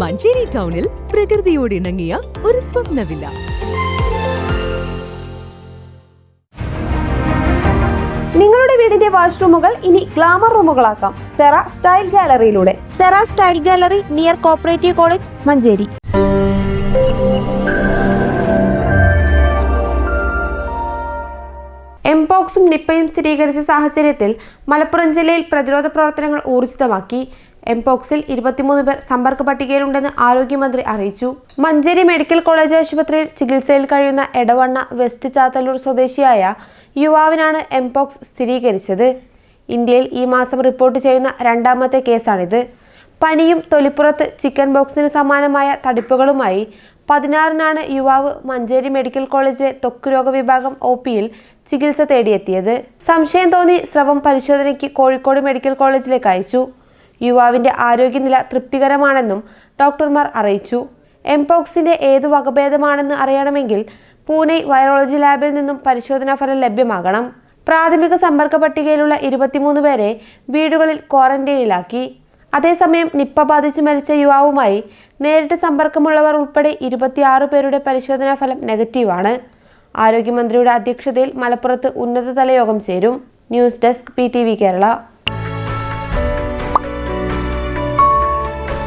മഞ്ചേരി ടൗണിൽ പ്രകൃതിയോട് ഇണങ്ങിയ ഒരു സ്വപ്ന വില്ല. നിങ്ങളുടെ വീടിന്റെ വാഷ്റൂമുകൾ ഇനി ഗ്ലാമർ റൂമുകളാക്കാം സെറ സ്റ്റൈൽ ഗാലറിയിലൂടെ. Sera style gallery near cooperative college, Manjeri. എംപോക്സും നിപ്പയും സ്ഥിരീകരിച്ച സാഹചര്യത്തിൽ മലപ്പുറം ജില്ലയിൽ പ്രതിരോധ പ്രവർത്തനങ്ങൾ ഊർജിതമാക്കി. എംപോക്സിൽ 23 പേർ സമ്പർക്ക പട്ടികയിലുണ്ടെന്ന് ആരോഗ്യമന്ത്രി അറിയിച്ചു. മഞ്ചേരി മെഡിക്കൽ കോളേജ് ആശുപത്രിയിൽ ചികിത്സയിൽ കഴിയുന്ന എടവണ്ണ വെസ്റ്റ് ചാത്തല്ലൂർ സ്വദേശിയായ യുവാവിനാണ് എംപോക്സ് സ്ഥിരീകരിച്ചത്. ഇന്ത്യയിൽ ഈ മാസം റിപ്പോർട്ട് ചെയ്യുന്ന രണ്ടാമത്തെ കേസാണിത്. പനിയും തൊലിപ്പുറത്ത് ചിക്കൻ ബോക്സിന് സമാനമായ തടിപ്പുകളുമായി 16-നാണ് യുവാവ് മഞ്ചേരി മെഡിക്കൽ കോളേജിലെ ത്വക്ക് രോഗ വിഭാഗം OPയിൽ ചികിത്സ തേടിയെത്തിയത്. സംശയം തോന്നി സ്രവം പരിശോധനയ്ക്ക് കോഴിക്കോട് മെഡിക്കൽ കോളേജിലേക്ക് അയച്ചു. യുവാവിന്റെ ആരോഗ്യനില തൃപ്തികരമാണെന്നും ഡോക്ടർമാർ അറിയിച്ചു. എംപോക്സിന്റെ ഏതു വകഭേദമാണെന്ന് അറിയണമെങ്കിൽ പൂനെ വൈറോളജി ലാബിൽ നിന്നും പരിശോധനാ ഫലം ലഭ്യമാകണം. പ്രാഥമിക സമ്പർക്ക പട്ടികയിലുള്ള 23 പേരെ വീടുകളിൽ ക്വാറന്റൈനിലാക്കി. അതേസമയം നിപ്പ ബാധിച്ച് മരിച്ച യുവാവുമായി നേരിട്ട് സമ്പർക്കമുള്ളവർ ഉൾപ്പെടെ 26 പേരുടെ പരിശോധനാ ഫലം നെഗറ്റീവാണ്. ആരോഗ്യമന്ത്രിയുടെ അധ്യക്ഷതയിൽ മലപ്പുറത്ത് ഉന്നതതല യോഗം ചേരും. News desk PTV Kerala.